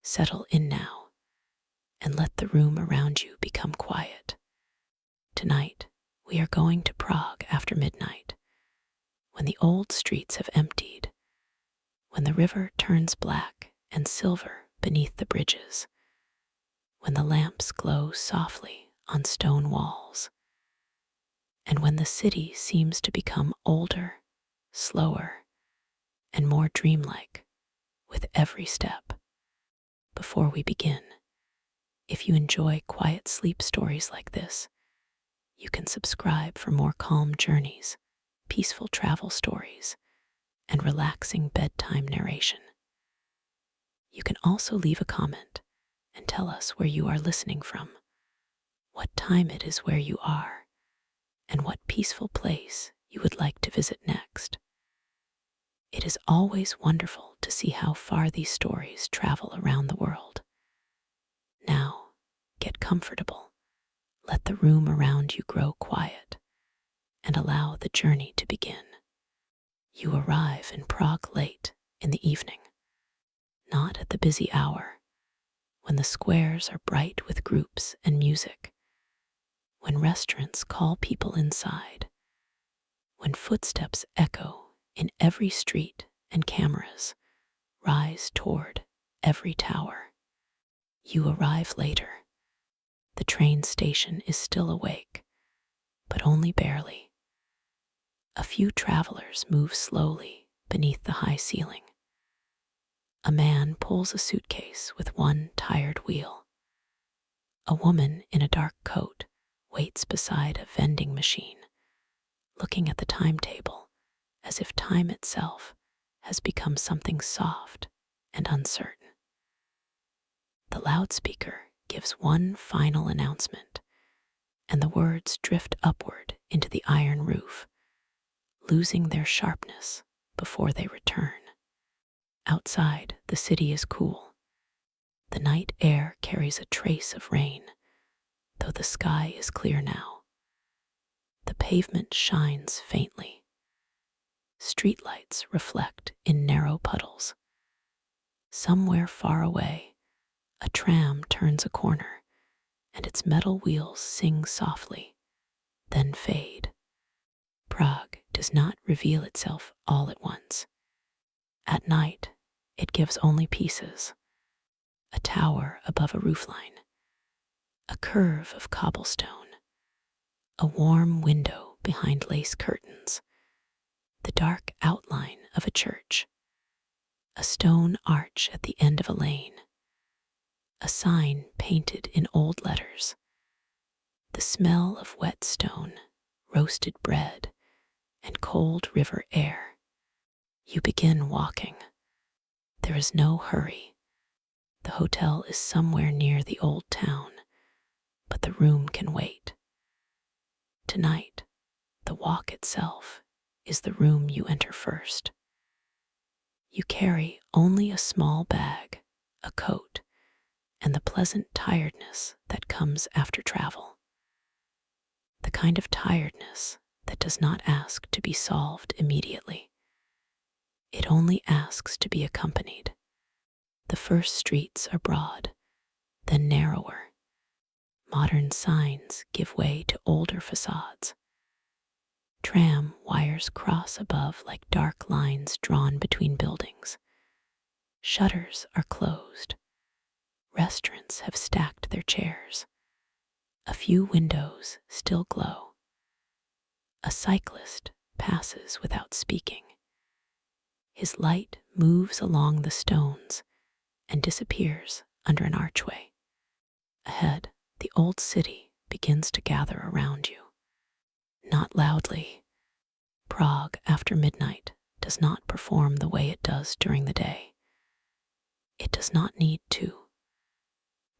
settle in now and let the room around you become quiet. Tonight, we are going to Prague after midnight, when the old streets have emptied, when the river turns black and silver beneath the bridges, when the lamps glow softly on stone walls, and when the city seems to become older, slower, and more dreamlike with every step. Before we begin, if you enjoy quiet sleep stories like this, you can subscribe for more calm journeys, peaceful travel stories, and relaxing bedtime narration. You can also leave a comment and tell us where you are listening from, what time it is where you are, and what peaceful place you would like to visit next. It is always wonderful to see how far these stories travel around the world. Now, get comfortable, let the room around you grow quiet, and allow the journey to begin. You arrive in Prague late in the evening, not at the busy hour, when the squares are bright with groups and music, when restaurants call people inside, when footsteps echo in every street and cameras rise toward every tower. You arrive later. The train station is still awake, but only barely. A few travelers move slowly beneath the high ceiling. A man pulls a suitcase with one tired wheel. A woman in a dark coat waits beside a vending machine, looking at the timetable as if time itself has become something soft and uncertain. The loudspeaker gives one final announcement, and the words drift upward into the iron roof, losing their sharpness before they return. Outside, the city is cool. The night air carries a trace of rain, though the sky is clear now. The pavement shines faintly. Streetlights reflect in narrow puddles. Somewhere far away, a tram turns a corner, and its metal wheels sing softly, then fade. Prague does not reveal itself all at once. At night, it gives only pieces: a tower above a roofline, a curve of cobblestone, a warm window behind lace curtains, the dark outline of a church, a stone arch at the end of a lane, a sign painted in old letters, the smell of wet stone, roasted bread, and cold river air. You begin walking. There is no hurry. The hotel is somewhere near the old town, but the room can wait. Tonight, the walk itself is the room you enter first. You carry only a small bag, a coat, and the pleasant tiredness that comes after travel. The kind of tiredness that does not ask to be solved immediately. It only asks to be accompanied. The first streets are broad, then narrower. Modern signs give way to older facades. Tram wires cross above like dark lines drawn between buildings. Shutters are closed. Restaurants have stacked their chairs. A few windows still glow. A cyclist passes without speaking. His light moves along the stones and disappears under an archway. Ahead, the old city begins to gather around you. Not loudly. Prague after midnight does not perform the way it does during the day. It does not need to.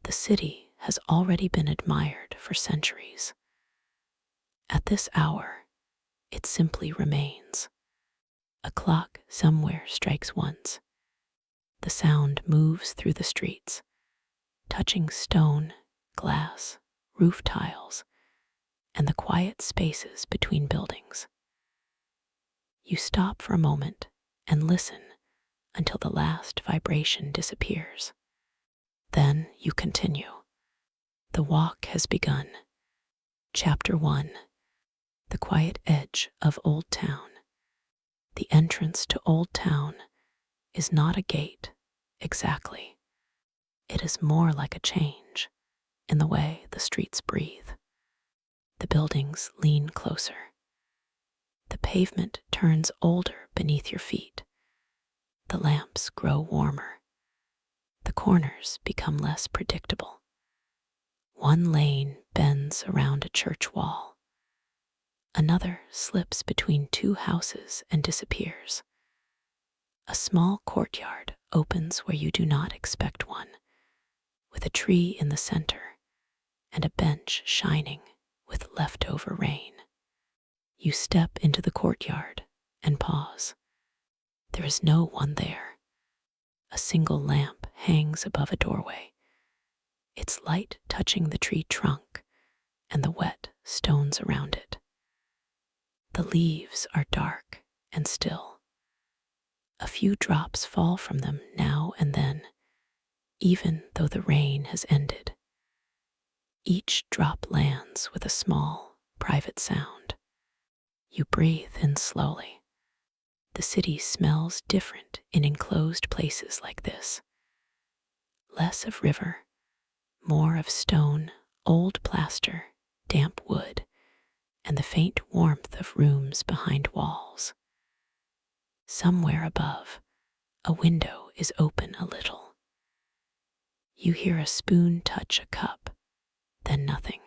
The city has already been admired for centuries. At this hour, it simply remains. A clock somewhere strikes once. The sound moves through the streets, touching stone, glass, roof tiles, and the quiet spaces between buildings. You stop for a moment and listen until the last vibration disappears. you continue. The walk has begun. Chapter 1. The quiet edge of Old Town. The entrance to Old Town is not a gate, exactly. It is more like a change in the way the streets breathe. The buildings lean closer. The pavement turns older beneath your feet. The lamps grow warmer. The corners become less predictable. One lane bends around a church wall. Another slips between two houses and disappears. A small courtyard opens where you do not expect one, with a tree in the center and a bench shining with leftover rain. You step into the courtyard and pause. There is no one there. A single lamp hangs above a doorway, its light touching the tree trunk and the wet stones around it. The leaves are dark and still. A few drops fall from them now and then, even though the rain has ended. Each drop lands with a small, private sound. You breathe in slowly. The city smells different in enclosed places like this. Less of river, more of stone, old plaster, damp wood, and the faint warmth of rooms behind walls. Somewhere above, a window is open a little. You hear a spoon touch a cup, then nothing.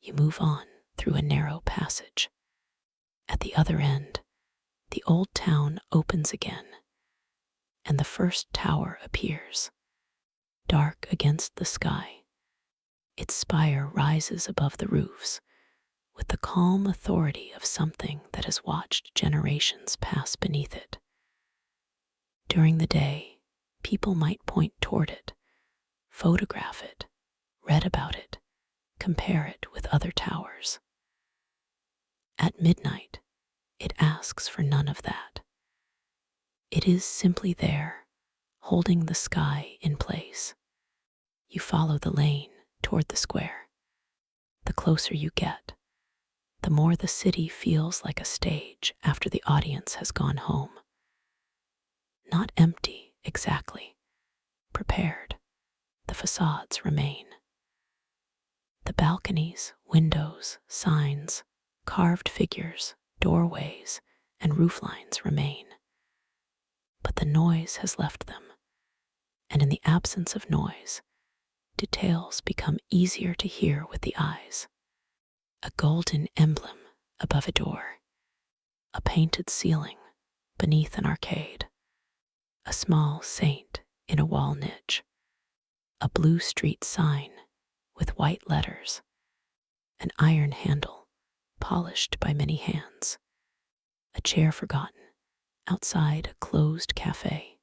You move on through a narrow passage. At the other end, the old town opens again, and the first tower appears, dark against the sky. Its spire rises above the roofs, with the calm authority of something that has watched generations pass beneath it. During the day, people might point toward it, photograph it, read about it, compare it with other towers. At midnight, it asks for none of that. It is simply there, holding the sky in place. You follow the lane toward the square. The closer you get, the more the city feels like a stage after the audience has gone home. Not empty, exactly. Prepared. The facades remain. The balconies, windows, signs, carved figures, doorways, and rooflines remain. But the noise has left them, and in the absence of noise, details become easier to hear with the eyes. A golden emblem above a door, a painted ceiling beneath an arcade, a small saint in a wall niche, a blue street sign with white letters, an iron handle polished by many hands, a chair forgotten outside a closed cafe.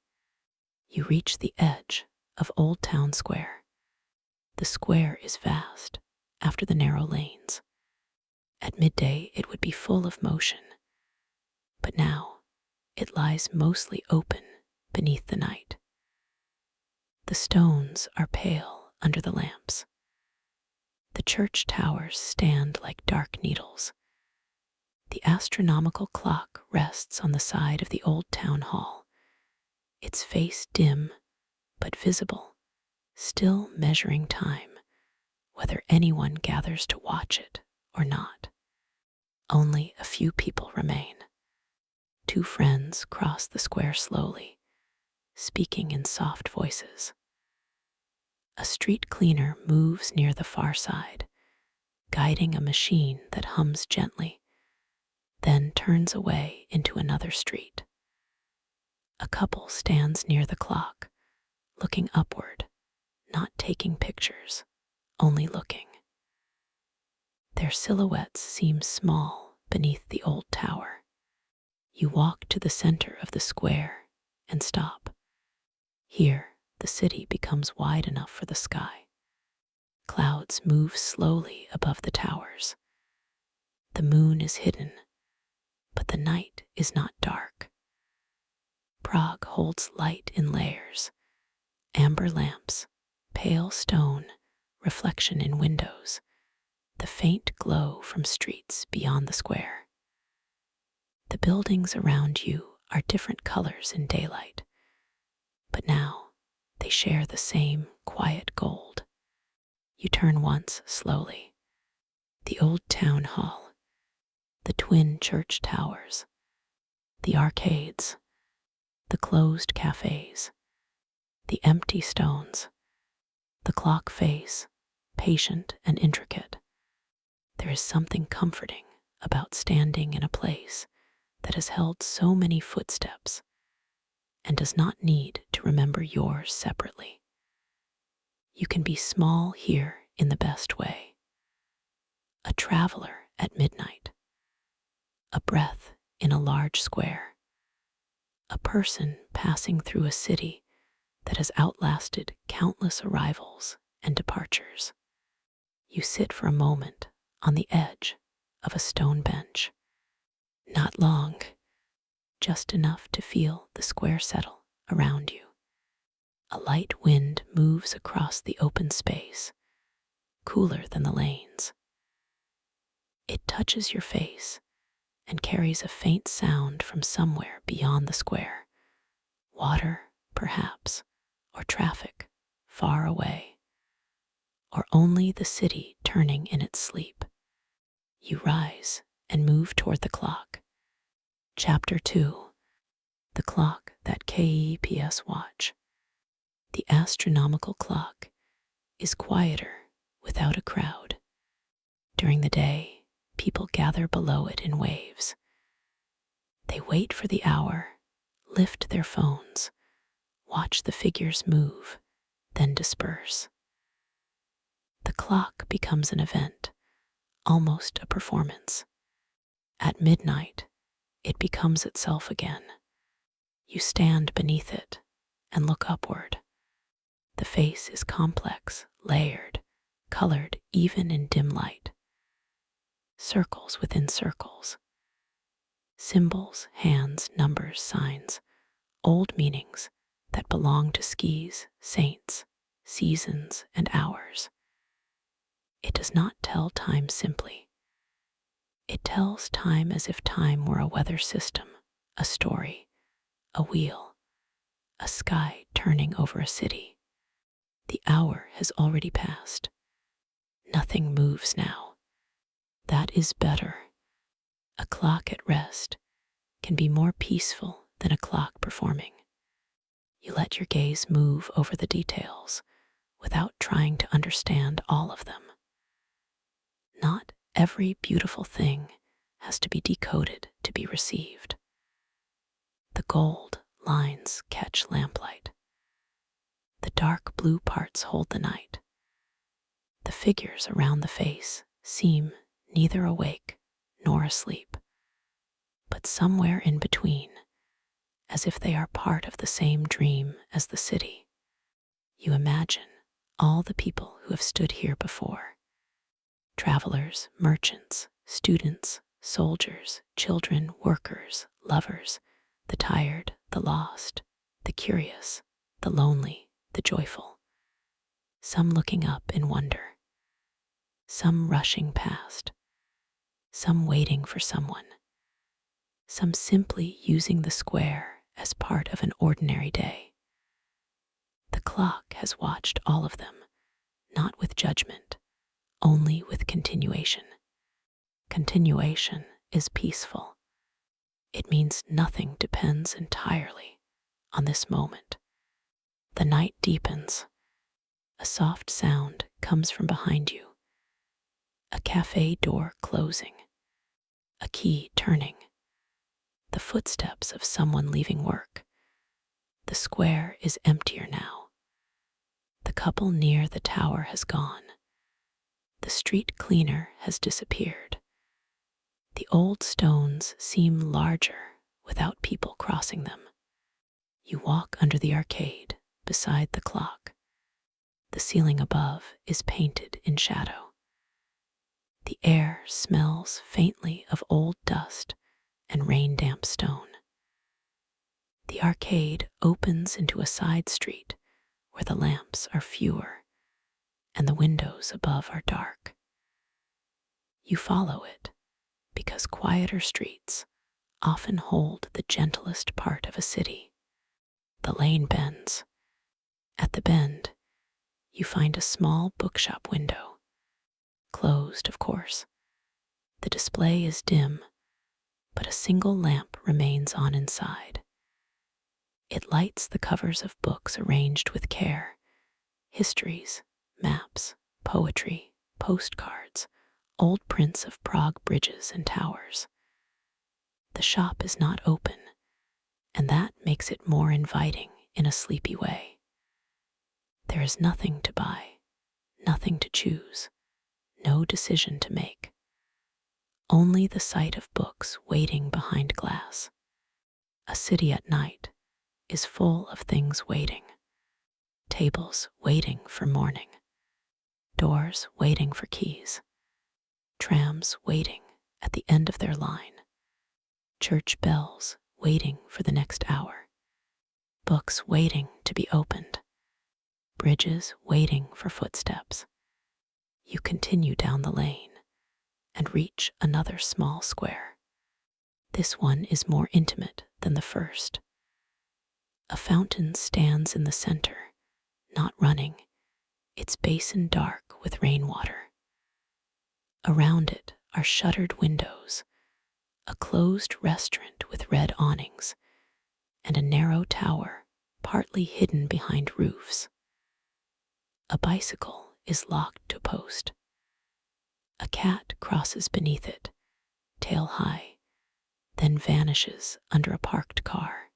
You reach the edge of Old Town Square. The square is vast after the narrow lanes. At midday it would be full of motion, but now it lies mostly open beneath the night. The stones are pale under the lamps. The church towers stand like dark needles. The astronomical clock rests on the side of the old town hall, its face dim but visible, still measuring time, whether anyone gathers to watch it or not. Only a few people remain. Two friends cross the square slowly, speaking in soft voices. A street cleaner moves near the far side, guiding a machine that hums gently, then turns away into another street. A couple stands near the clock, looking upward, not taking pictures, only looking. Their silhouettes seem small beneath the old tower. You walk to the center of the square and stop. Here, the city becomes wide enough for the sky. Clouds move slowly above the towers. The moon is hidden, but the night is not dark. Prague holds light in layers, amber lamps, pale stone, reflection in windows, the faint glow from streets beyond the square. The buildings around you are different colors in daylight, but now they share the same quiet gold. You turn once slowly. The old town hall, the twin church towers, the arcades, the closed cafes, the empty stones, the clock face, patient and intricate. There is something comforting about standing in a place that has held so many footsteps and does not need to remember yours separately. You can be small here in the best way. A traveler at midnight, a breath in a large square, a person passing through a city that has outlasted countless arrivals and departures. You sit for a moment on the edge of a stone bench. Not long, just enough to feel the square settle around you. A light wind moves across the open space, cooler than the lanes. It touches your face and carries a faint sound from somewhere beyond the square. Water, perhaps, or traffic far away, or only the city turning in its sleep. You rise and move toward the clock. Chapter 2. The clock that keeps watch. The astronomical clock is quieter without a crowd. During the day, people gather below it in waves. They wait for the hour, lift their phones, watch the figures move, then disperse. The clock becomes an event, almost a performance. At midnight, it becomes itself again. You stand beneath it and look upward. The face is complex, layered, colored even in dim light. Circles within circles. Symbols, hands, numbers, signs, old meanings that belong to skis, saints, seasons, and hours. It does not tell time simply. It tells time as if time were a weather system, a story, a wheel, a sky turning over a city. The hour has already passed. Nothing moves now. That is better. A clock at rest can be more peaceful than a clock performing. You let your gaze move over the details without trying to understand all of them. Not every beautiful thing has to be decoded to be received. The gold lines catch lamplight. The dark blue parts hold the night. The figures around the face seem neither awake nor asleep, but somewhere in between, as if they are part of the same dream as the city. You imagine all the people who have stood here before. Travelers, merchants, students, soldiers, children, workers, lovers, the tired, the lost, the curious, the lonely, the joyful. Some looking up in wonder, some rushing past, some waiting for someone, some simply using the square as part of an ordinary day. The clock has watched all of them, not with judgment, only with continuation. Continuation is peaceful. It means nothing depends entirely on this moment. The night deepens. A soft sound comes from behind you. A cafe door closing. A key turning. The footsteps of someone leaving work. The square is emptier now. The couple near the tower has gone. The street cleaner has disappeared. The old stones seem larger without people crossing them. You walk under the arcade beside the clock. The ceiling above is painted in shadow. The air smells faintly of old dust and rain-damp stone. The arcade opens into a side street where the lamps are fewer and the windows above are dark. You follow it because quieter streets often hold the gentlest part of a city. The lane bends. At the bend, you find a small bookshop window. Closed, of course. The display is dim, but a single lamp remains on inside. It lights the covers of books arranged with care: histories, maps, poetry, postcards, old prints of Prague bridges and towers. The shop is not open, and that makes it more inviting in a sleepy way. There is nothing to buy, nothing to choose, no decision to make. Only the sight of books waiting behind glass. A city at night is full of things waiting. Tables waiting for morning. Doors waiting for keys. Trams waiting at the end of their line. Church bells waiting for the next hour. Books waiting to be opened. Bridges waiting for footsteps. You continue down the lane and reach another small square. This one is more intimate than the first. A fountain stands in the center, not running, its basin dark with rainwater. Around it are shuttered windows, a closed restaurant with red awnings, and a narrow tower partly hidden behind roofs. A bicycle is locked to a post. A cat crosses beneath it, tail high, then vanishes under a parked car.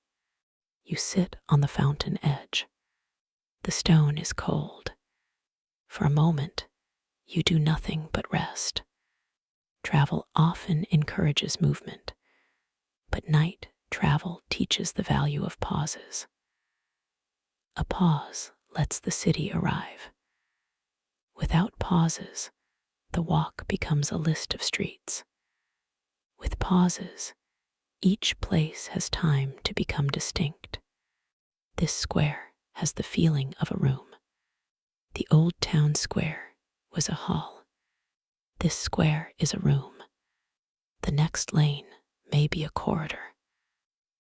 You sit on the fountain edge. The stone is cold. For a moment, you do nothing but rest. Travel often encourages movement, but night travel teaches the value of pauses. A pause lets the city arrive. Without pauses, the walk becomes a list of streets. With pauses, each place has time to become distinct. This square has the feeling of a room. The old town square was a hall. This square is a room. The next lane may be a corridor.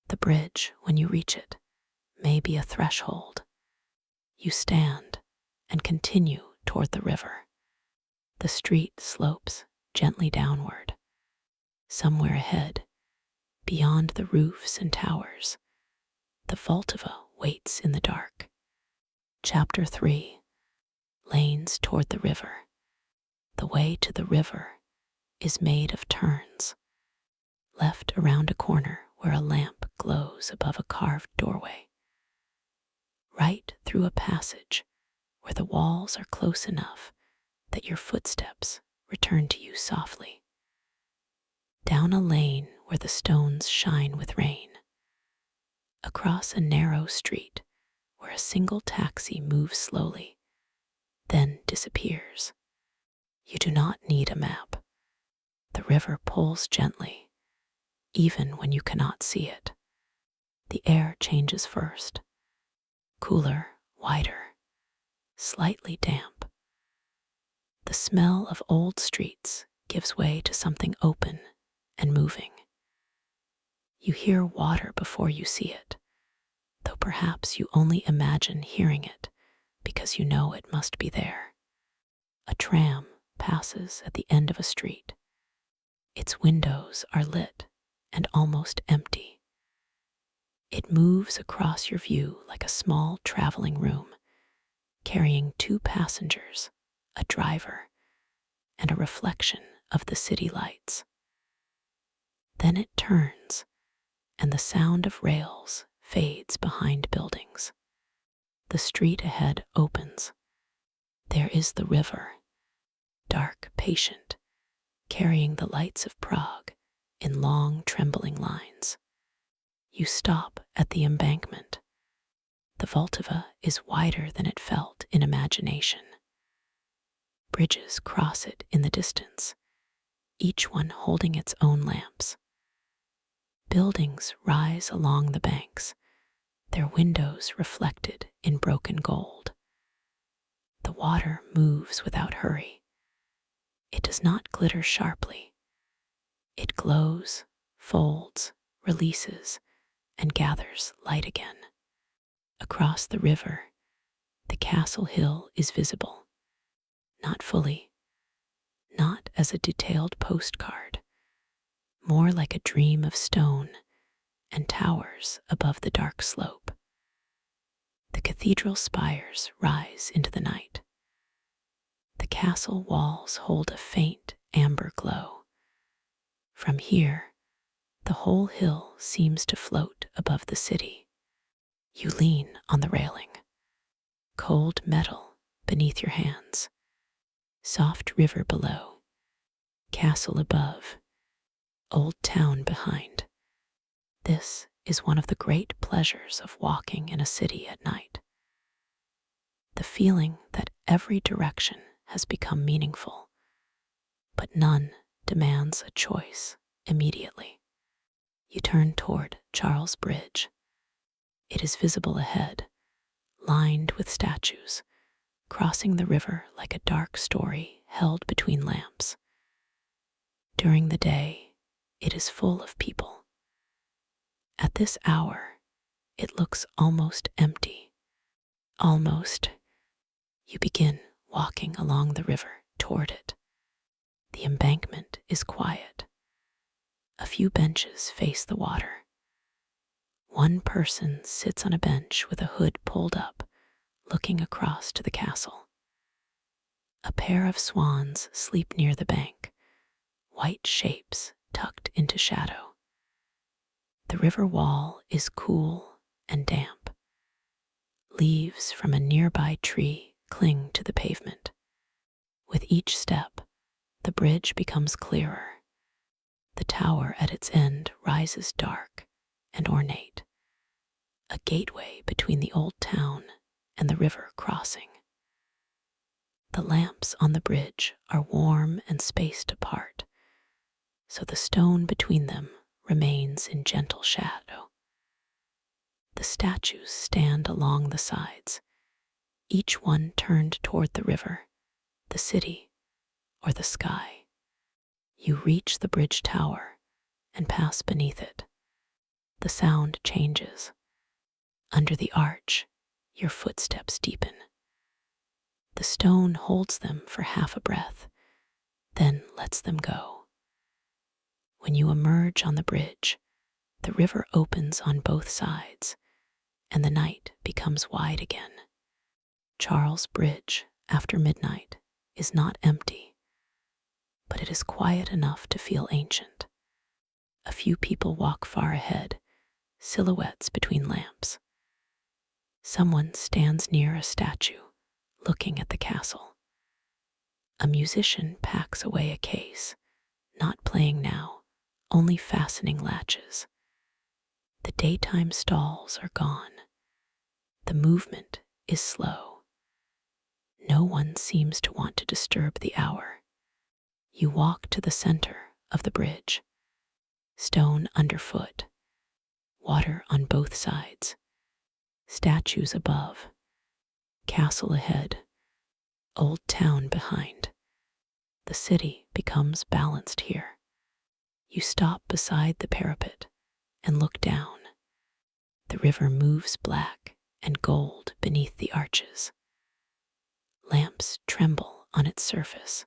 The bridge, when you reach it, may be a threshold. You stand and continue toward the river. The street slopes gently downward. Somewhere ahead, beyond the roofs and towers, the Vltava waits in the dark. Chapter 3. Lanes toward the river. The way to the river is made of turns. Left around a corner where a lamp glows above a carved doorway. Right through a passage where the walls are close enough that your footsteps return to you softly. Down a lane where the stones shine with rain. Across a narrow street where a single taxi moves slowly, then disappears. You do not need a map. The river pulls gently, even when you cannot see it. The air changes first. Cooler, wider, slightly damp. The smell of old streets gives way to something open and moving. You hear water before you see it, though perhaps you only imagine hearing it because you know it must be there. A tram passes at the end of a street. Its windows are lit and almost empty. It moves across your view like a small traveling room, carrying two passengers, a driver, and a reflection of the city lights. Then it turns, and the sound of rails fades behind buildings. The street ahead opens. There is the river, dark, patient, carrying the lights of Prague in long, trembling lines. You stop at the embankment. The Vltava is wider than it felt in imagination. Bridges cross it in the distance, each one holding its own lamps. Buildings rise along the banks, their windows reflected in broken gold. The water moves without hurry. It does not glitter sharply. It glows, folds, releases, and gathers light again. Across the river, the castle hill is visible, not fully, not as a detailed postcard, more like a dream of stone and towers above the dark slope. The cathedral spires rise into the night. The castle walls hold a faint amber glow. From here, the whole hill seems to float above the city. You lean on the railing, cold metal beneath your hands, soft river below, castle above, old town behind. This is one of the great pleasures of walking in a city at night. The feeling that every direction has become meaningful, but none demands a choice immediately. You turn toward Charles Bridge. It is visible ahead, lined with statues, crossing the river like a dark story held between lamps. During the day, it is full of people. At this hour, it looks almost empty. Almost. You begin walking along the river toward it. The embankment is quiet. A few benches face the water. One person sits on a bench with a hood pulled up, looking across to the castle. A pair of swans sleep near the bank, white shapes tucked into shadow. The river wall is cool and damp. Leaves from a nearby tree cling to the pavement. With each step, the bridge becomes clearer. The tower at its end rises dark and ornate, a gateway between the old town and the river crossing. The lamps on the bridge are warm and spaced apart, so the stone between them remains in gentle shadow. The statues stand along the sides, each one turned toward the river, the city, or the sky. You reach the bridge tower and pass beneath it. The sound changes. Under the arch, your footsteps deepen. The stone holds them for half a breath, then lets them go. When you emerge on the bridge, the river opens on both sides, and the night becomes wide again. Charles Bridge, after midnight, is not empty, but it is quiet enough to feel ancient. A few people walk far ahead, silhouettes between lamps. Someone stands near a statue, looking at the castle. A musician packs away a case, not playing now, only fastening latches. The daytime stalls are gone. The movement is slow. No one seems to want to disturb the hour. You walk to the center of the bridge. Stone underfoot, water on both sides, statues above, castle ahead, old town behind. The city becomes balanced here. You stop beside the parapet and look down. The river moves black and gold beneath the arches. Lamps tremble on its surface.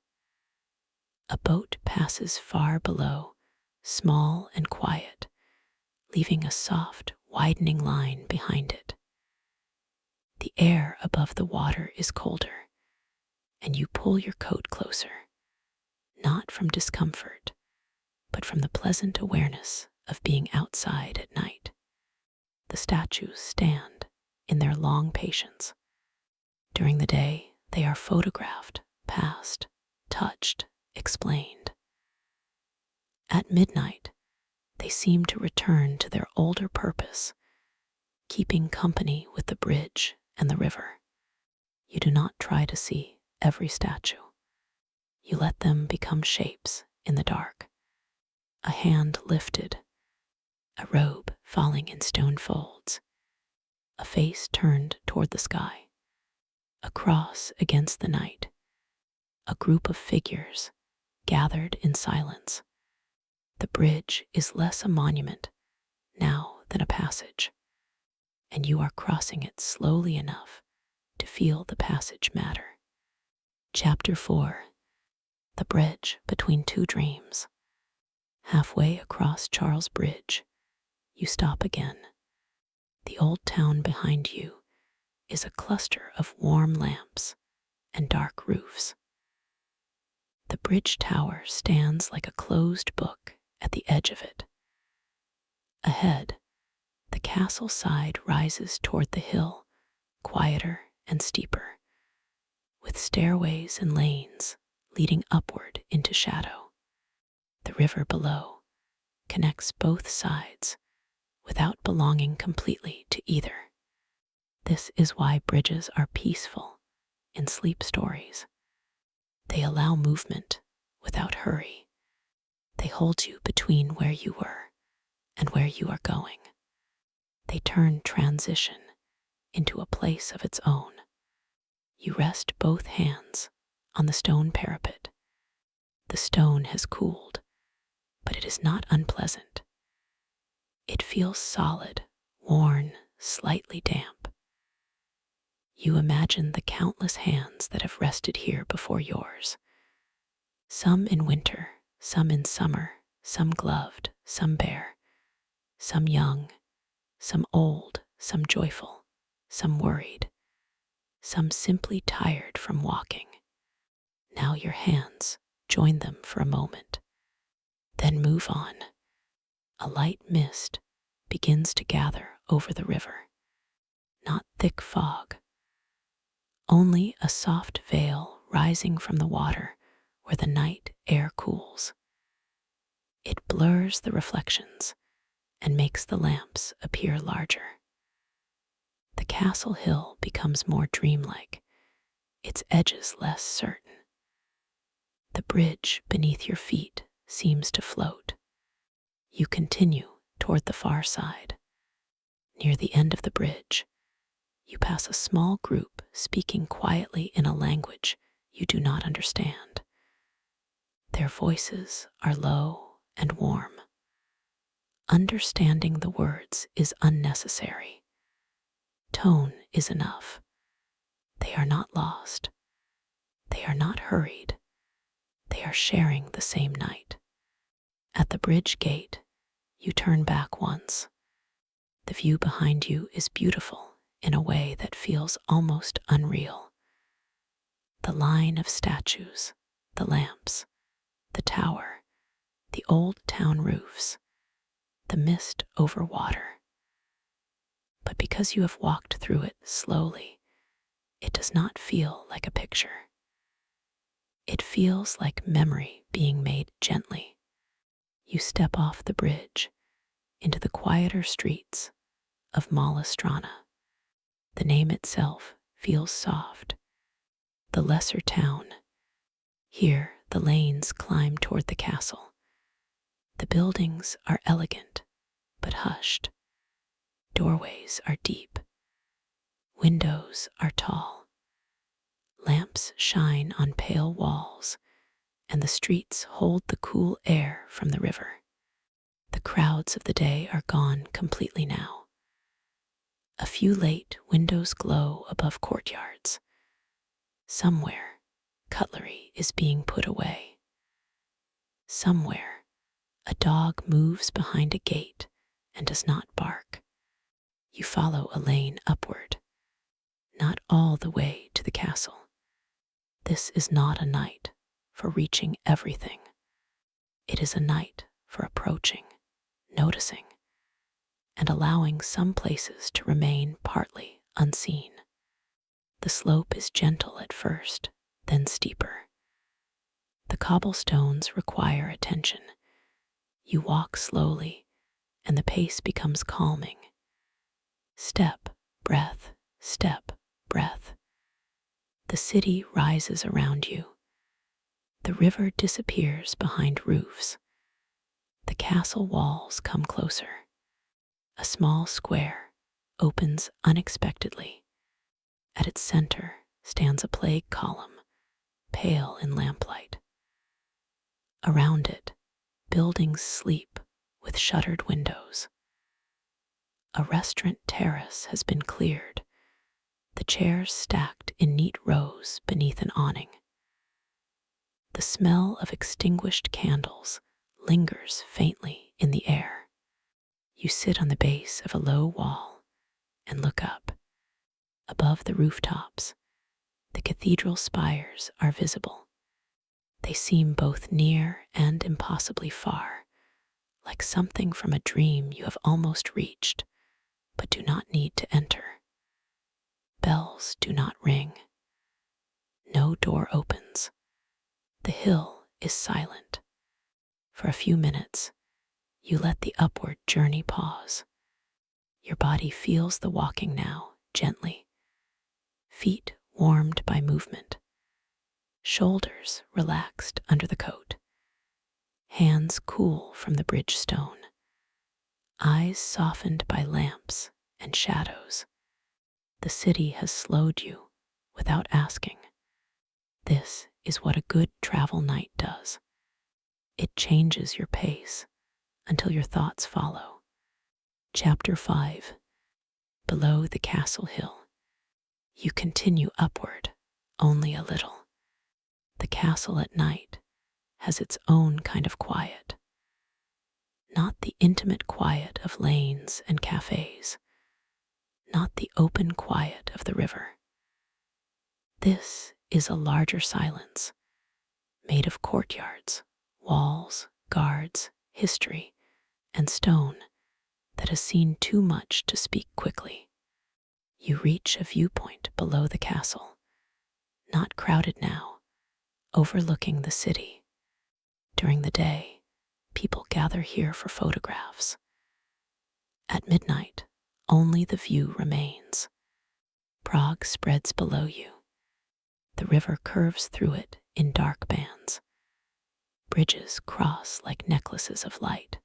A boat passes far below, small and quiet, leaving a soft, widening line behind it. The air above the water is colder, and you pull your coat closer, not from discomfort, but from the pleasant awareness of being outside at night. The statues stand in their long patience. During the day, they are photographed, passed, touched, explained. At midnight, they seem to return to their older purpose, keeping company with the bridge and the river. You do not try to see every statue. You let them become shapes in the dark. A hand lifted, a robe falling in stone folds, a face turned toward the sky. Across against the night, a group of figures gathered in silence. The bridge is less a monument now than a passage, and you are crossing it slowly enough to feel the passage matter. Chapter 4. The Bridge Between Two Dreams. Halfway across Charles Bridge, you stop again. The old town behind you is a cluster of warm lamps and dark roofs. The bridge tower stands like a closed book at the edge of it. Ahead, the castle side rises toward the hill, quieter and steeper, with stairways and lanes leading upward into shadow. The river below connects both sides without belonging completely to either. This is why bridges are peaceful in sleep stories. They allow movement without hurry. They hold you between where you were and where you are going. They turn transition into a place of its own. You rest both hands on the stone parapet. The stone has cooled, but it is not unpleasant. It feels solid, worn, slightly damp. You imagine the countless hands that have rested here before yours. Some in winter, some in summer, some gloved, some bare, some young, some old, some joyful, some worried, some simply tired from walking. Now your hands join them for a moment, then move on. A light mist begins to gather over the river. Not thick fog, only a soft veil rising from the water where the night air cools. It blurs the reflections and makes the lamps appear larger. The castle hill becomes more dreamlike, its edges less certain. The bridge beneath your feet seems to float. You continue toward the far side. Near the end of the bridge, you pass a small group speaking quietly in a language you do not understand. Their voices are low and warm. Understanding the words is unnecessary. Tone is enough. They are not lost. They are not hurried. They are sharing the same night. At the bridge gate, you turn back once. The view behind you is beautiful in a way that feels almost unreal. The line of statues, the lamps, the tower, the old town roofs, the mist over water. But because you have walked through it slowly, it does not feel like a picture. It feels like memory being made gently. You step off the bridge into the quieter streets of Malastrana. The name itself feels soft. The lesser town. Here the lanes climb toward the castle. The buildings are elegant, but hushed. Doorways are deep. Windows are tall. Lamps shine on pale walls, and the streets hold the cool air from the river. The crowds of the day are gone completely now. A few late windows glow above courtyards. Somewhere, cutlery is being put away. Somewhere, a dog moves behind a gate and does not bark. You follow a lane upward, not all the way to the castle. This is not a night for reaching everything. It is a night for approaching, noticing, and allowing some places to remain partly unseen. The slope is gentle at first, then steeper. The cobblestones require attention. You walk slowly, and the pace becomes calming. Step, breath, step, breath. The city rises around you. The river disappears behind roofs. The castle walls come closer. A small square opens unexpectedly. At its center stands a plague column, pale in lamplight. Around it, buildings sleep with shuttered windows. A restaurant terrace has been cleared, the chairs stacked in neat rows beneath an awning. The smell of extinguished candles lingers faintly in the air. You sit on the base of a low wall and look up. Above the rooftops, the cathedral spires are visible. They seem both near and impossibly far, like something from a dream you have almost reached, but do not need to enter. Bells do not ring. No door opens. The hill is silent. For a few minutes, you let the upward journey pause. Your body feels the walking now, gently. Feet warmed by movement. Shoulders relaxed under the coat. Hands cool from the bridge stone. Eyes softened by lamps and shadows. The city has slowed you without asking. This is what a good travel night does. It changes your pace until your thoughts follow. Chapter 5. Below the castle hill. You continue upward, only a little. The castle at night has its own kind of quiet. Not the intimate quiet of lanes and cafes. Not the open quiet of the river. This is a larger silence, made of courtyards, walls, guards, history, and stone that has seen too much to speak quickly. You reach a viewpoint below the castle, not crowded now, overlooking the city. During the day, people gather here for photographs. At midnight, only the view remains. Prague spreads below you. The river curves through it in dark bands. Bridges cross like necklaces of light.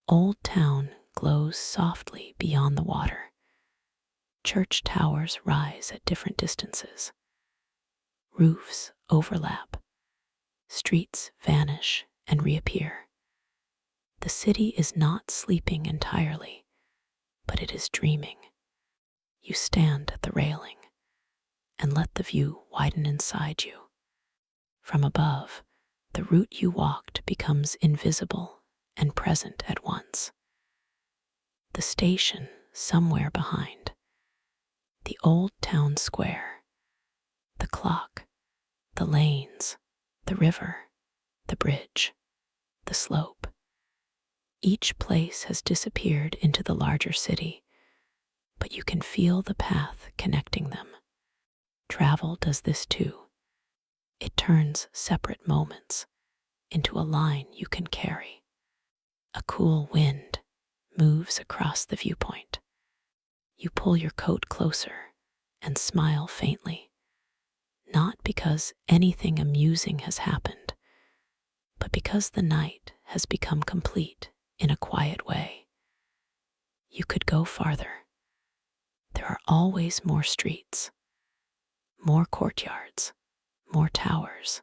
Old Town glows softly beyond the water. Church towers rise at different distances. Roofs overlap. Streets vanish and reappear. The city is not sleeping entirely, but it is dreaming. You stand at the railing and let the view widen inside you. From above, the route you walked becomes invisible and present at once. The station somewhere behind. The old town square. The clock. The lanes. The river. The bridge. The slope. Each place has disappeared into the larger city, but you can feel the path connecting them. Travel does this too. It turns separate moments into a line you can carry. A cool wind moves across the viewpoint. You pull your coat closer and smile faintly, not because anything amusing has happened, but because the night has become complete in a quiet way. You could go farther. There are always more streets, more courtyards, more towers,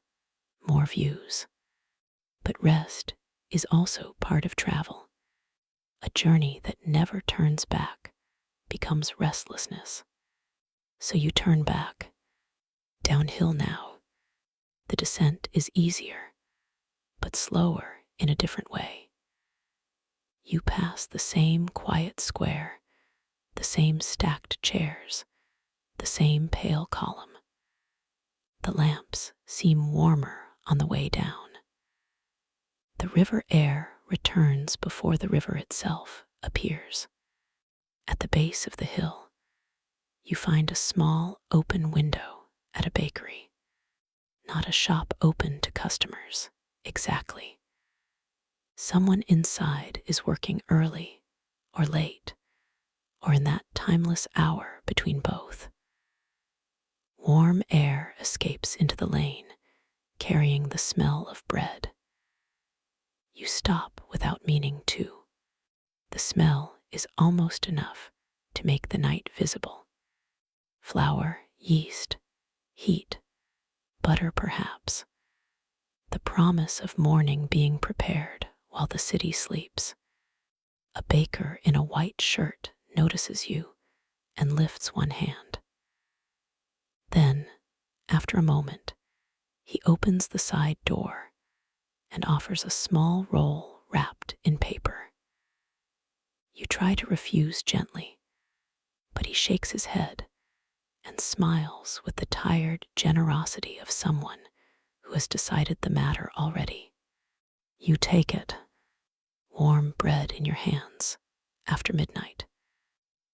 more views. But rest is also part of travel. A journey that never turns back becomes restlessness. So you turn back. Downhill now. The descent is easier, but slower in a different way. You pass the same quiet square, the same stacked chairs, the same pale column. The lamps seem warmer on the way down. The river air returns before the river itself appears. At the base of the hill, you find a small open window at a bakery. Not a shop open to customers, exactly. Someone inside is working early or late, or in that timeless hour between both. Warm air escapes into the lane, carrying the smell of bread. You stop without meaning to. The smell is almost enough to make the night visible. Flour, yeast, heat, butter perhaps. The promise of morning being prepared while the city sleeps. A baker in a white shirt notices you and lifts one hand. Then, after a moment, he opens the side door and offers a small roll wrapped in paper. You try to refuse gently, but he shakes his head and smiles with the tired generosity of someone who has decided the matter already. You take it, warm bread in your hands, after midnight.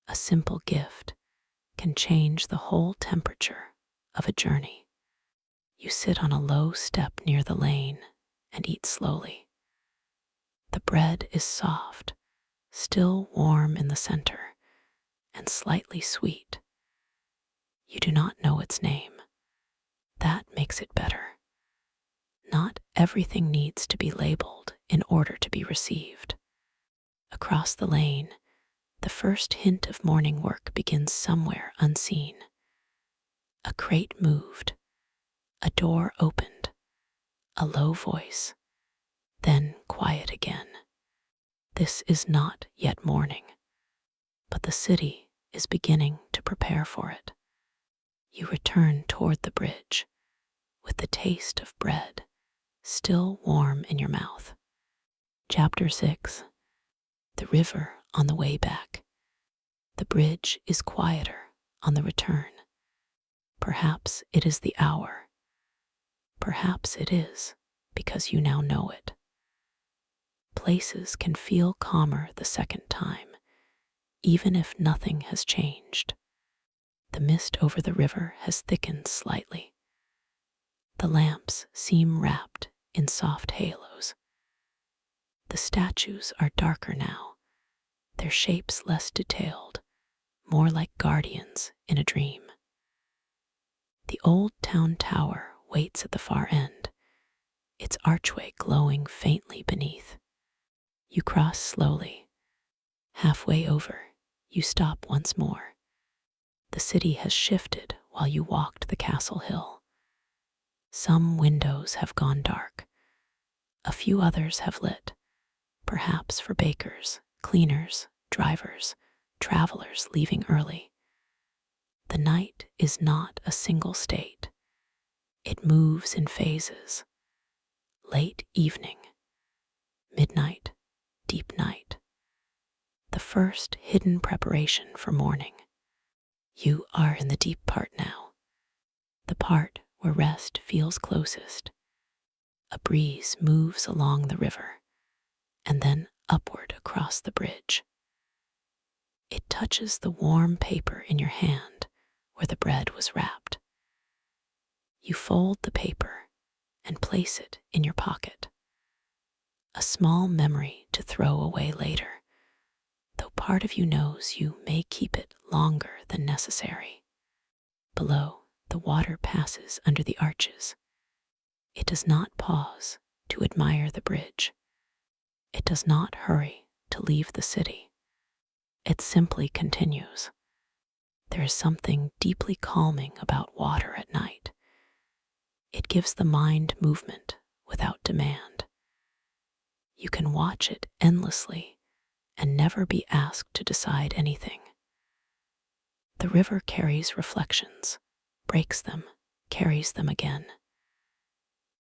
A simple gift can change the whole temperature of a journey. You sit on a low step near the lane and eat slowly. The bread is soft, still warm in the center, and slightly sweet. You do not know its name. That makes it better. Not everything needs to be labeled in order to be received. Across the lane, the first hint of morning work begins somewhere unseen. A crate moved, a door opened, a low voice, then quiet again. This is not yet morning, but the city is beginning to prepare for it. You return toward the bridge, with the taste of bread still warm in your mouth. Chapter 6. The river on the way back. The bridge is quieter on the return. Perhaps it is the hour. Perhaps it is because you now know it. Places can feel calmer the second time, even if nothing has changed. The mist over the river has thickened slightly. The lamps seem wrapped in soft halos. The statues are darker now, their shapes less detailed, more like guardians in a dream. The old town tower waits at the far end, its archway glowing faintly beneath. You cross slowly. Halfway over, you stop once more. The city has shifted while you walked the castle hill. Some windows have gone dark. A few others have lit, perhaps for bakers, cleaners, drivers, travelers leaving early. The night is not a single state. It moves in phases. Late evening, midnight, deep night. The first hidden preparation for morning. You are in the deep part now, the part where rest feels closest. A breeze moves along the river and then upward across the bridge. It touches the warm paper in your hand where the bread was wrapped. You fold the paper and place it in your pocket. A small memory to throw away later, though part of you knows you may keep it longer than necessary. Below, the water passes under the arches. It does not pause to admire the bridge. It does not hurry to leave the city. It simply continues. There is something deeply calming about water at night. It gives the mind movement without demand. You can watch it endlessly and never be asked to decide anything. The river carries reflections, breaks them, carries them again.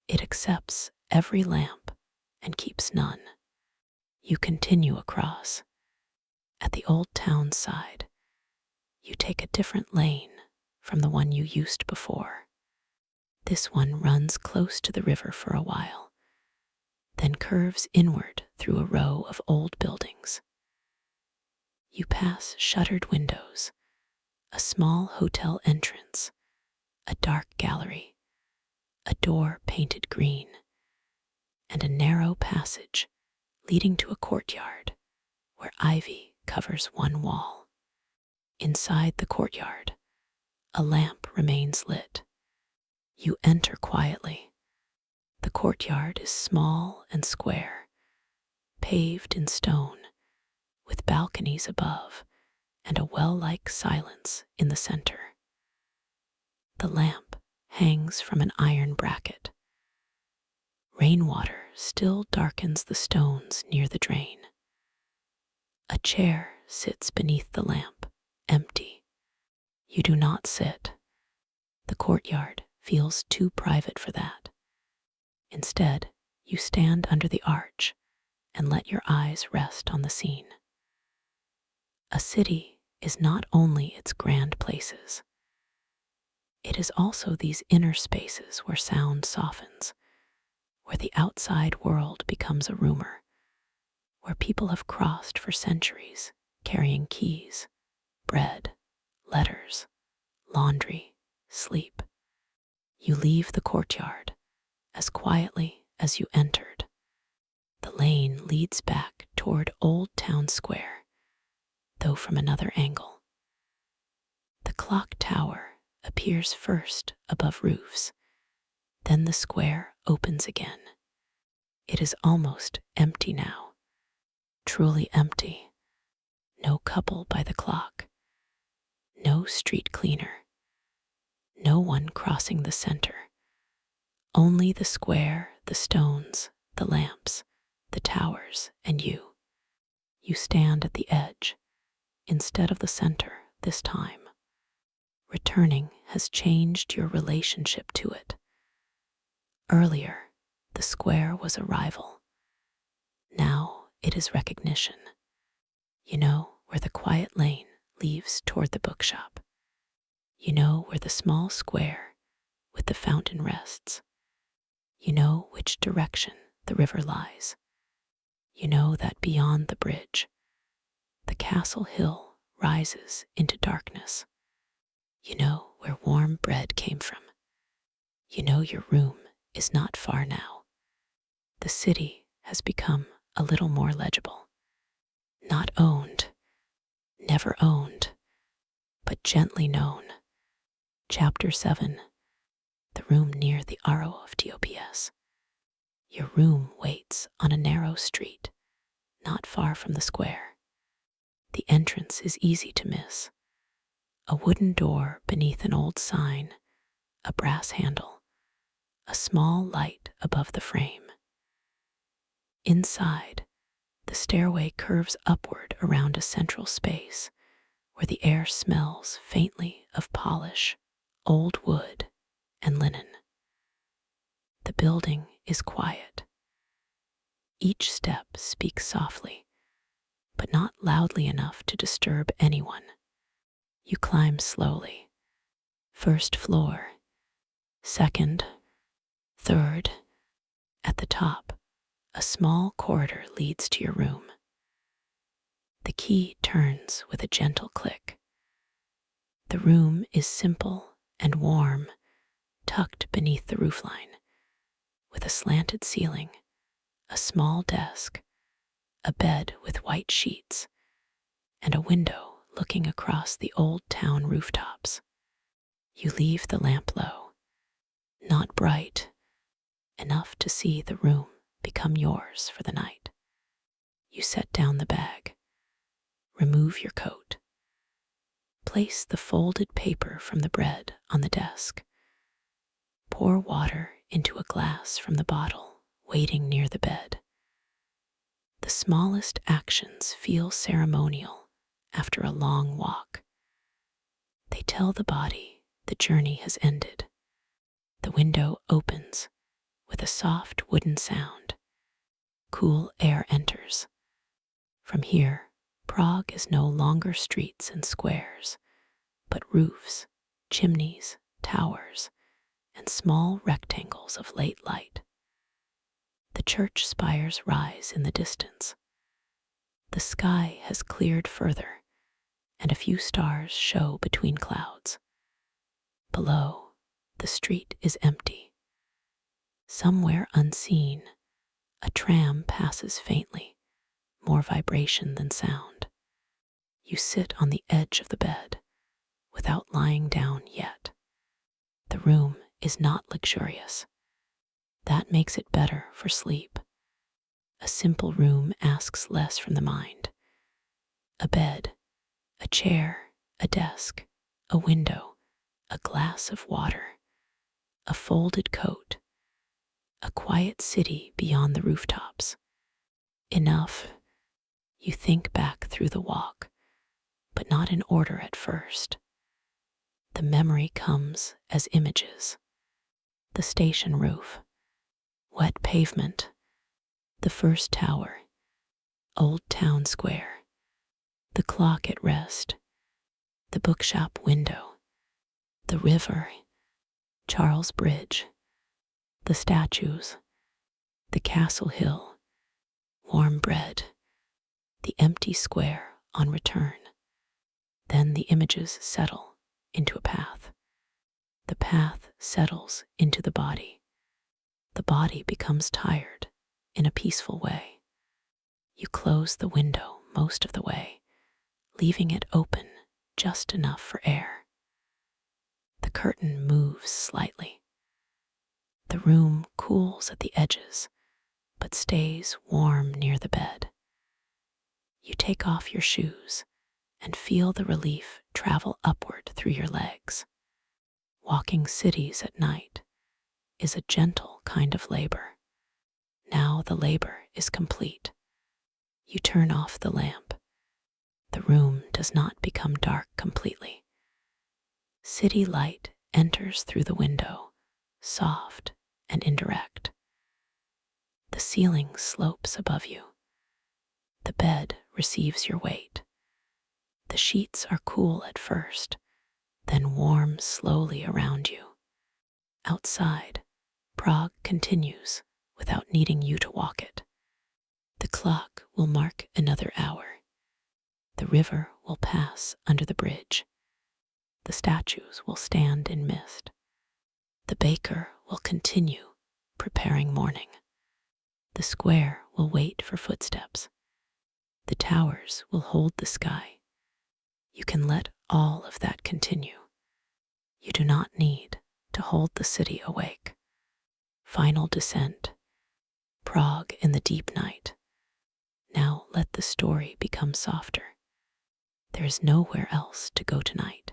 It accepts every lamp and keeps none. You continue across. At the old town side, you take a different lane from the one you used before. This one runs close to the river for a while, then curves inward through a row of old buildings. You pass shuttered windows, a small hotel entrance, a dark gallery, a door painted green, and a narrow passage leading to a courtyard where ivy covers one wall. Inside the courtyard, a lamp remains lit. You enter quietly. The courtyard is small and square, paved in stone, with balconies above and a well-like silence in the center. The lamp hangs from an iron bracket. Rainwater still darkens the stones near the drain. A chair sits beneath the lamp, empty. You do not sit. The courtyard feels too private for that. Instead, you stand under the arch and let your eyes rest on the scene. A city is not only its grand places. It is also these inner spaces where sound softens, where the outside world becomes a rumor, where people have crossed for centuries, carrying keys, bread, letters, laundry, sleep. You leave the courtyard as quietly as you entered. The lane leads back toward Old Town Square, though from another angle. The clock tower appears first above roofs, then the square opens again. It is almost empty now, truly empty. No couple by the clock, no street cleaner, no one crossing the center. Only the square, the stones, the lamps, the towers, and you. You stand at the edge, instead of the center this time. Returning has changed your relationship to it. Earlier, the square was a rival. Now it is recognition. You know where the quiet lane leads toward the bookshop. You know where the small square with the fountain rests. You know which direction the river lies. You know that beyond the bridge, the castle hill rises into darkness. You know where warm bread came from. You know your room is not far now. The city has become a little more legible. Not owned, never owned, but gently known. Chapter 7. The room near the Aro of TOPS. Your room waits on a narrow street, not far from the square. The entrance is easy to miss. A wooden door beneath an old sign, a brass handle, a small light above the frame. Inside, the stairway curves upward around a central space where the air smells faintly of polish, old wood, and linen. The building is quiet. Each step speaks softly, but not loudly enough to disturb anyone. You climb slowly. First floor, second, third. At the top, a small corridor leads to your room. The key turns with a gentle click. The room is simple and warm, tucked beneath the roofline, with a slanted ceiling, a small desk, a bed with white sheets, and a window looking across the old town rooftops. You leave the lamp low, not bright, enough to see the room become yours for the night. You set down the bag, remove your coat, place the folded paper from the bread on the desk, pour water into a glass from the bottle waiting near the bed. The smallest actions feel ceremonial after a long walk. They tell the body the journey has ended. The window opens with a soft wooden sound. Cool air enters. From here, Prague is no longer streets and squares, but roofs, chimneys, towers, and small rectangles of late light. The church spires rise in the distance. The sky has cleared further, and a few stars show between clouds. Below, the street is empty. Somewhere unseen, a tram passes faintly, more vibration than sound. You sit on the edge of the bed, without lying down yet. The room is not luxurious. That makes it better for sleep. A simple room asks less from the mind. A bed, a chair, a desk, a window, a glass of water, a folded coat, a quiet city beyond the rooftops. Enough. You think back through the walk, but not in order at first. The memory comes as images. The station roof, wet pavement, the first tower, old town square, the clock at rest, the bookshop window, the river, Charles Bridge, the statues, the castle hill, warm bread, the empty square on return. Then the images settle into a path. The path settles into the body. The body becomes tired in a peaceful way. You close the window most of the way, leaving it open just enough for air. The curtain moves slightly. The room cools at the edges, but stays warm near the bed. You take off your shoes and feel the relief travel upward through your legs. Walking cities at night is a gentle kind of labor. Now the labor is complete. You turn off the lamp. The room does not become dark completely. City light enters through the window, soft and indirect. The ceiling slopes above you. The bed receives your weight. The sheets are cool at first, then warm slowly around you. Outside, Prague continues without needing you to walk it. The clock will mark another hour. The river will pass under the bridge. The statues will stand in mist. The baker will continue preparing morning. The square will wait for footsteps. The towers will hold the sky. You can let all of that continue. You do not need to hold the city awake. Final descent. Prague in the deep night. Now let the story become softer. There is nowhere else to go tonight.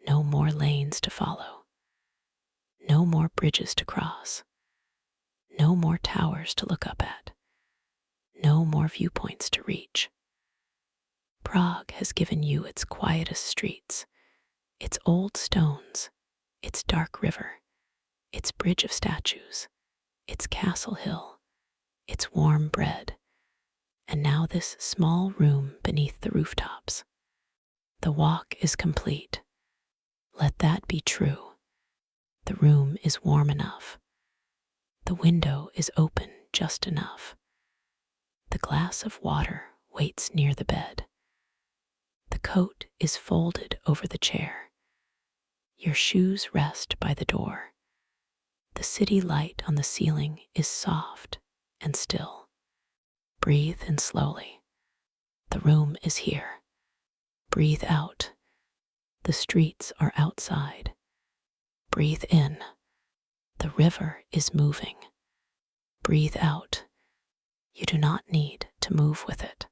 No more lanes to follow. No more bridges to cross. No more towers to look up at. No more viewpoints to reach. Prague has given you its quietest streets, its old stones, its dark river, its bridge of statues, its castle hill, its warm bread, and now this small room beneath the rooftops. The walk is complete. Let that be true. The room is warm enough. The window is open just enough. The glass of water waits near the bed. The coat is folded over the chair. Your shoes rest by the door. The city light on the ceiling is soft and still. Breathe in slowly. The room is here. Breathe out. The streets are outside. Breathe in. The river is moving. Breathe out. You do not need to move with it.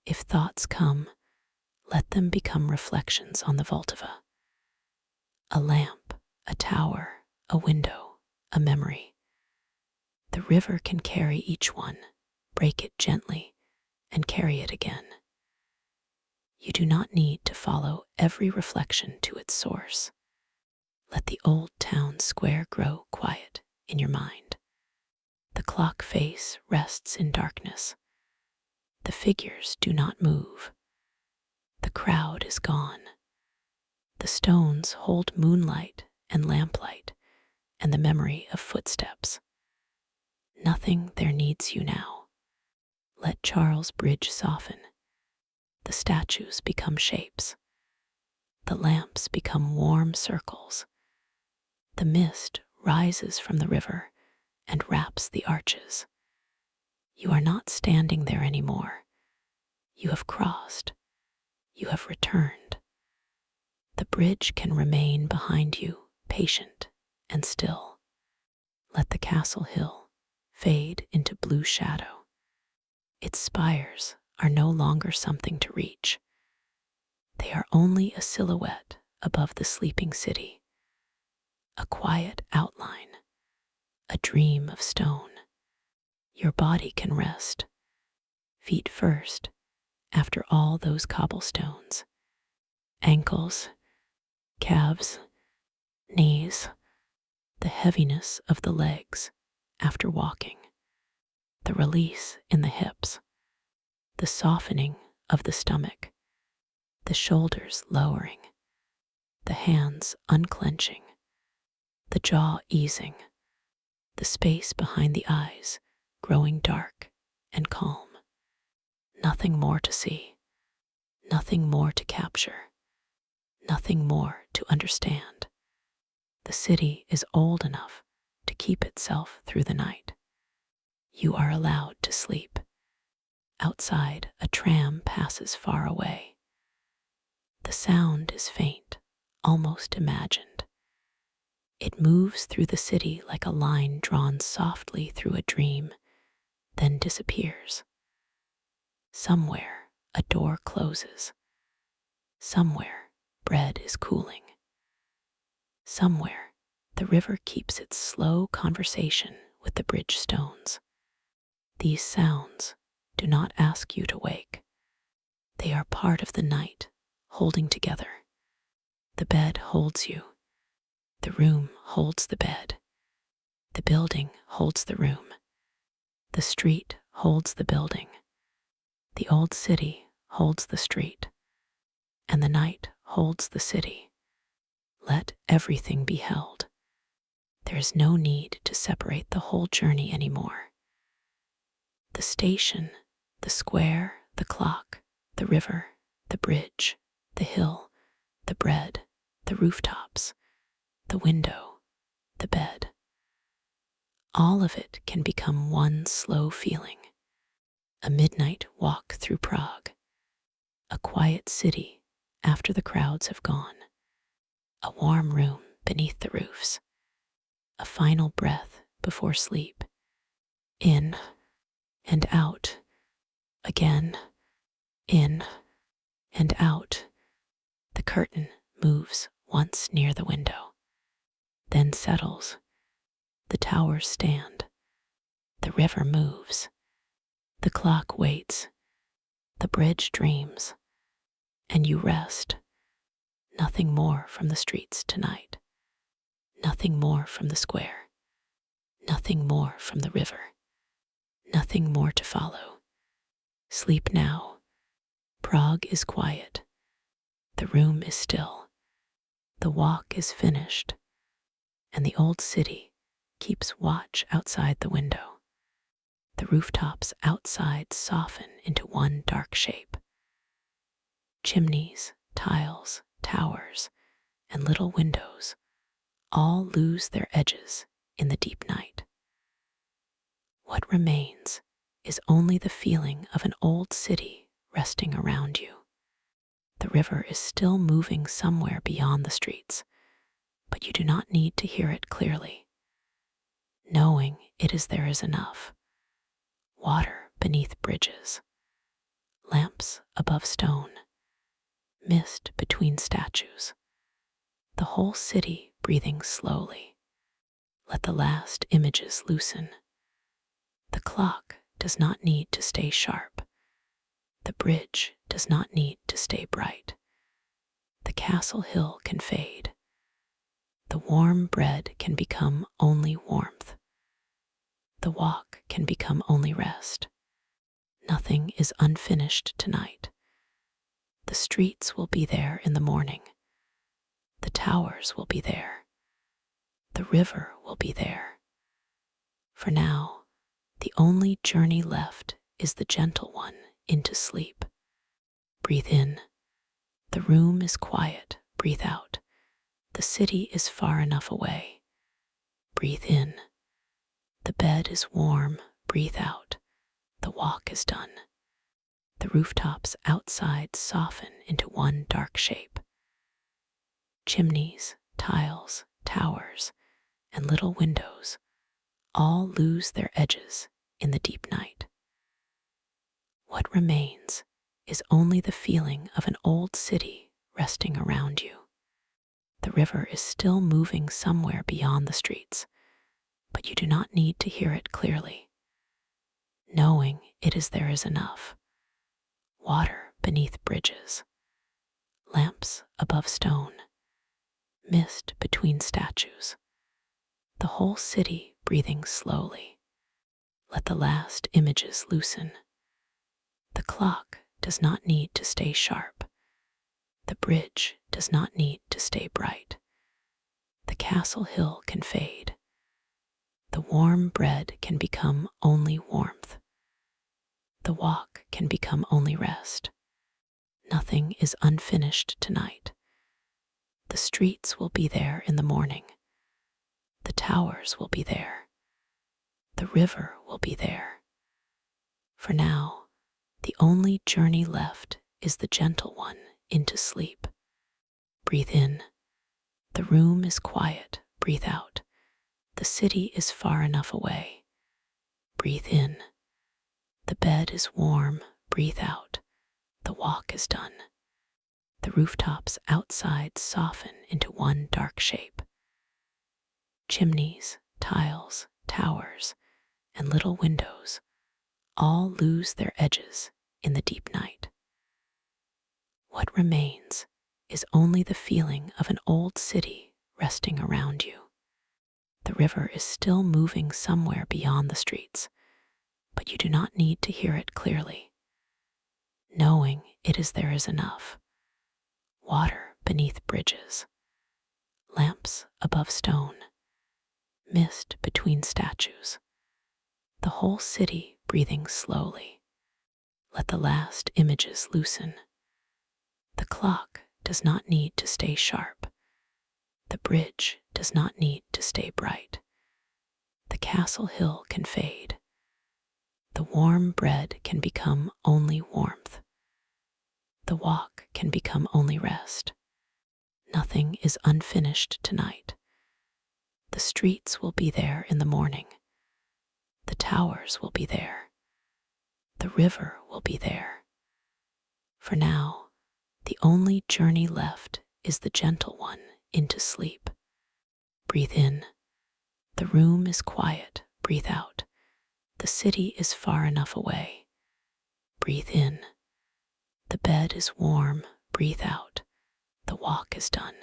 If thoughts come, let them become reflections on the Vltava. A lamp, a tower, a window, a memory. The river can carry each one, break it gently, and carry it again. You do not need to follow every reflection to its source. Let the old town square grow quiet in your mind. The clock face rests in darkness. The figures do not move. The crowd is gone. The stones hold moonlight and lamplight and the memory of footsteps. Nothing there needs you now. Let Charles Bridge soften. The statues become shapes. The lamps become warm circles. The mist rises from the river and wraps the arches. You are not standing there anymore. You have crossed. You have returned. The bridge can remain behind you, patient and still. Let the castle hill fade into blue shadow. Its spires are no longer something to reach. They are only a silhouette above the sleeping city. A quiet outline, a dream of stone. Your body can rest, feet first, after all those cobblestones. Ankles, calves, knees, the heaviness of the legs after walking, the release in the hips, the softening of the stomach, the shoulders lowering, the hands unclenching, the jaw easing, the space behind the eyes growing dark and calm. Nothing more to see, nothing more to capture, nothing more to understand. The city is old enough to keep itself through the night. You are allowed to sleep. Outside, a tram passes far away. The sound is faint, almost imagined. It moves through the city like a line drawn softly through a dream, then disappears. Somewhere, a door closes. Somewhere, bread is cooling. Somewhere, the river keeps its slow conversation with the bridge stones. These sounds do not ask you to wake. They are part of the night, holding together. The bed holds you. The room holds the bed. The building holds the room. The street holds the building. The old city holds the street. And the night holds the city. Let everything be held. There is no need to separate the whole journey anymore. The station, the square, the clock, the river, the bridge, the hill, the bread, the rooftops, the window, the bed. All of it can become one slow feeling. A midnight walk through Prague. A quiet city after the crowds have gone. A warm room beneath the roofs. A final breath before sleep. In and out. Again. In and out. The curtain moves once near the window, then settles. The towers stand. The river moves. The clock waits. The bridge dreams. And you rest. Nothing more from the streets tonight. Nothing more from the square. Nothing more from the river. Nothing more to follow. Sleep now. Prague is quiet. The room is still. The walk is finished. And the old city keeps watch outside the window. The rooftops outside soften into one dark shape. Chimneys, tiles, towers, and little windows all lose their edges in the deep night. What remains is only the feeling of an old city resting around you. The river is still moving somewhere beyond the streets, but you do not need to hear it clearly. Knowing it is there is enough. Water beneath bridges, lamps above stone, mist between statues, the whole city breathing slowly. Let the last images loosen. The clock does not need to stay sharp. The bridge does not need to stay bright. The castle hill can fade. The warm bread can become only warmth. The walk can become only rest. Nothing is unfinished tonight. The streets will be there in the morning. The towers will be there. The river will be there. For now, the only journey left is the gentle one into sleep. Breathe in. The room is quiet. Breathe out. The city is far enough away. Breathe in. The bed is warm. Breathe out. The walk is done. The rooftops outside soften into one dark shape. Chimneys, tiles, towers, and little windows all lose their edges in the deep night. What remains is only the feeling of an old city resting around you. The river is still moving somewhere beyond the streets, but you do not need to hear it clearly. Knowing it is there is enough. Water beneath bridges, lamps above stone, mist between statues. The whole city breathing slowly. Let the last images loosen. The clock does not need to stay sharp. The bridge does not need to stay bright. The castle hill can fade. The warm bread can become only warmth. The walk can become only rest. Nothing is unfinished tonight. The streets will be there in the morning. The towers will be there. The river will be there. For now, the only journey left is the gentle one into sleep. Breathe in. The room is quiet. Breathe out. The city is far enough away. Breathe in. The bed is warm. Breathe out. The walk is done. The rooftops outside soften into one dark shape. Chimneys, tiles, towers, and little windows all lose their edges in the deep night. What remains is only the feeling of an old city resting around you. The river is still moving somewhere beyond the streets, but you do not need to hear it clearly. Knowing it is there is enough. Water beneath bridges, lamps above stone, mist between statues. The whole city breathing slowly. Let the last images loosen. The clock does not need to stay sharp. The bridge does not need to stay bright. The castle hill can fade. The warm bread can become only warmth. The walk can become only rest. Nothing is unfinished tonight. The streets will be there in the morning. The towers will be there. The river will be there. For now, the only journey left is the gentle one into sleep. Breathe in. The room is quiet. Breathe out. The city is far enough away. Breathe in. The bed is warm. Breathe out. The walk is done.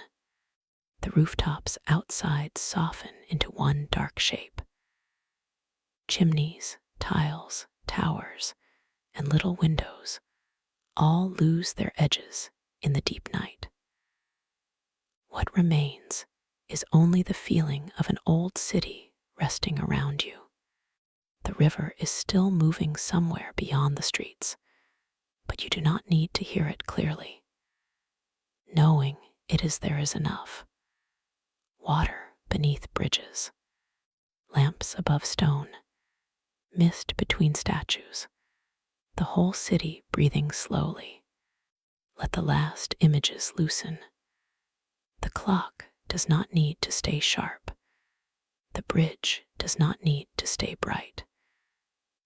The rooftops outside soften into one dark shape. Chimneys, tiles, towers, and little windows all lose their edges in the deep night. What remains is only the feeling of an old city resting around you. The river is still moving somewhere beyond the streets, but you do not need to hear it clearly. Knowing it is there is enough. Water beneath bridges, lamps above stone, mist between statues. The whole city breathing slowly. Let the last images loosen. The clock does not need to stay sharp. The bridge does not need to stay bright.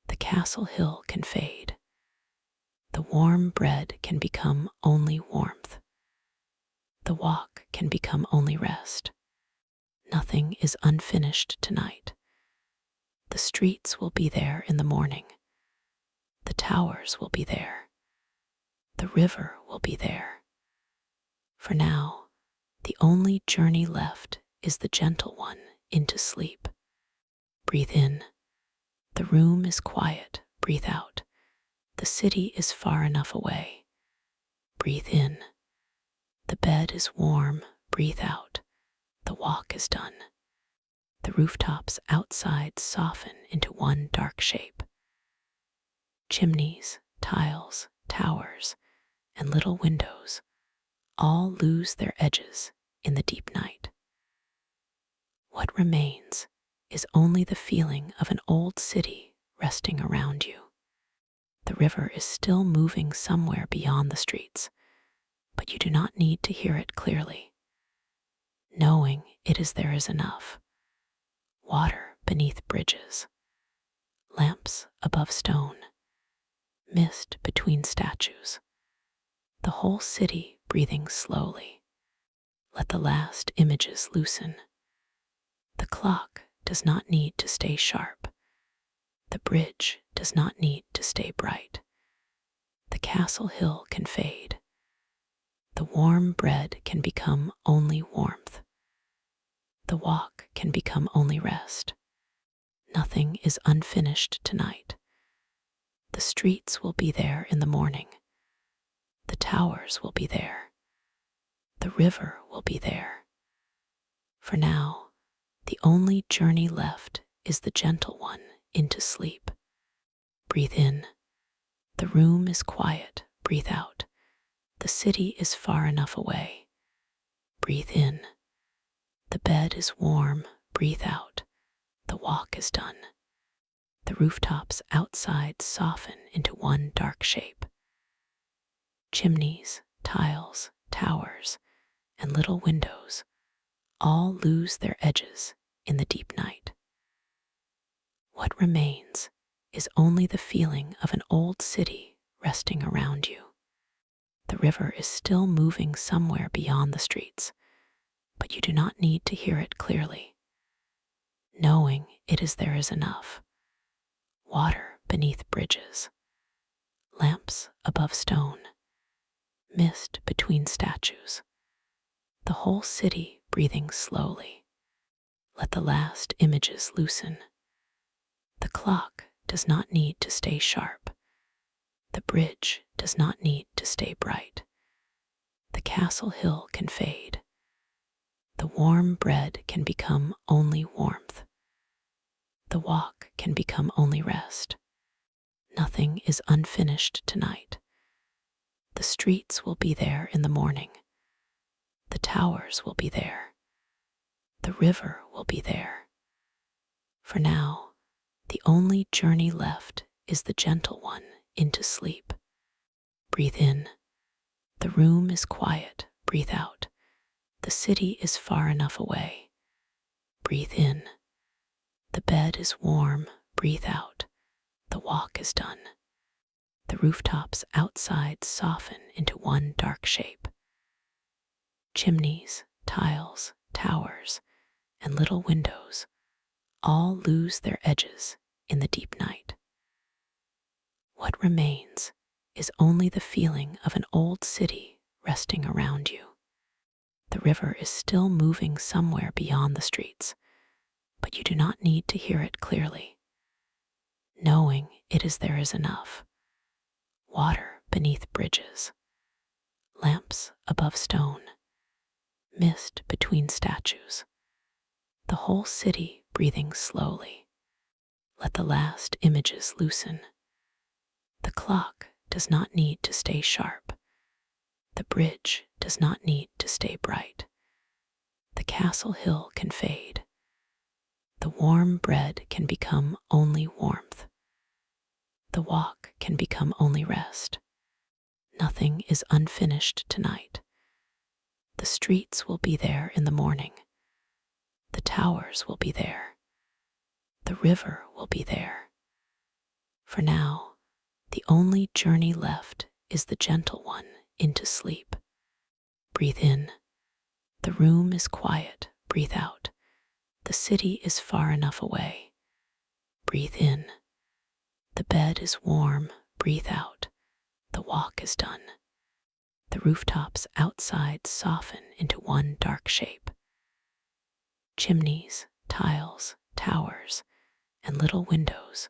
The castle hill can fade. The warm bread can become only warmth. The walk can become only rest. Nothing is unfinished tonight. The streets will be there in the morning. The towers will be there. The river will be there. For now, the only journey left is the gentle one into sleep. Breathe in. The room is quiet. Breathe out. The city is far enough away. Breathe in. The bed is warm. Breathe out. The walk is done. The rooftops outside soften into one dark shape. Chimneys, tiles, towers, and little windows all lose their edges in the deep night. What remains is only the feeling of an old city resting around you. The river is still moving somewhere beyond the streets, but you do not need to hear it clearly. Knowing it is there is enough. Water beneath bridges, lamps above stone, mist between statues. The whole city breathing slowly. Let the last images loosen. The clock does not need to stay sharp. The bridge does not need to stay bright. The castle hill can fade. The warm bread can become only warmth. The walk can become only rest. Nothing is unfinished tonight. The streets will be there in the morning. The towers will be there. The river will be there. For now, the only journey left is the gentle one into sleep. Breathe in. The room is quiet. Breathe out. The city is far enough away. Breathe in. The bed is warm. Breathe out. The walk is done. The rooftops outside soften into one dark shape. Chimneys, tiles, towers, and little windows all lose their edges in the deep night. What remains is only the feeling of an old city resting around you. The river is still moving somewhere beyond the streets, but you do not need to hear it clearly. Knowing it is there is enough. Water beneath bridges, lamps above stone, mist between statues, the whole city breathing slowly. Let the last images loosen. The clock does not need to stay sharp. The bridge does not need to stay bright. The castle hill can fade. The warm bread can become only warmth. The walk can become only rest. Nothing is unfinished tonight. The streets will be there in the morning. The towers will be there. The river will be there. For now, the only journey left is the gentle one into sleep. Breathe in. The room is quiet. Breathe out. The city is far enough away. Breathe in. The bed is warm. Breathe out. The walk is done. The rooftops outside soften into one dark shape. Chimneys, tiles, towers, and little windows all lose their edges in the deep night. What remains is only the feeling of an old city resting around you. The river is still moving somewhere beyond the streets, but you do not need to hear it clearly. Knowing it is there is enough. Water beneath bridges, lamps above stone, mist between statues, the whole city breathing slowly. Let the last images loosen. The clock does not need to stay sharp. The bridge does not need to stay bright. The castle hill can fade. The warm bread can become only warmth. The walk can become only rest. Nothing is unfinished tonight. The streets will be there in the morning. The towers will be there. The river will be there. For now, the only journey left is the gentle one into sleep. Breathe in. The room is quiet. Breathe out. The city is far enough away. Breathe in. The bed is warm. Breathe out. The walk is done. The rooftops outside soften into one dark shape. Chimneys, tiles, towers, and little windows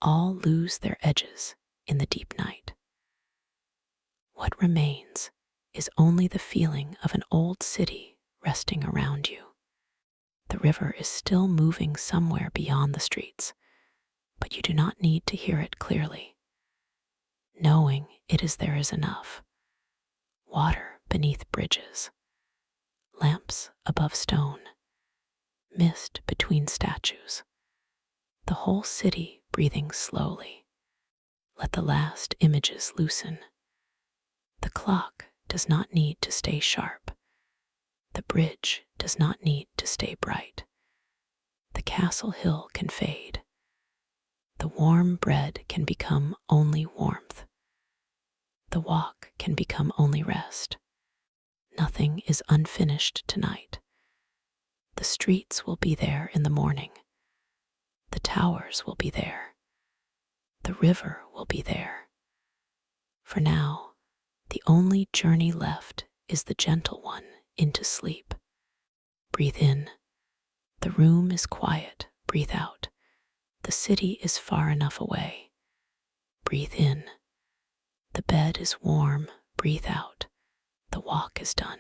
all lose their edges in the deep night. What remains is only the feeling of an old city resting around you. The river is still moving somewhere beyond the streets, but you do not need to hear it clearly. Knowing it is there is enough. Water beneath bridges, lamps above stone, mist between statues, the whole city breathing slowly. Let the last images loosen. The clock does not need to stay sharp. The bridge does not need to stay bright. The castle hill can fade. The warm bread can become only warmth. The walk can become only rest. Nothing is unfinished tonight. The streets will be there in the morning. The towers will be there. The river will be there. For now, the only journey left is the gentle one into sleep. Breathe in. The room is quiet. Breathe out. The city is far enough away. Breathe in. The bed is warm. Breathe out. The walk is done.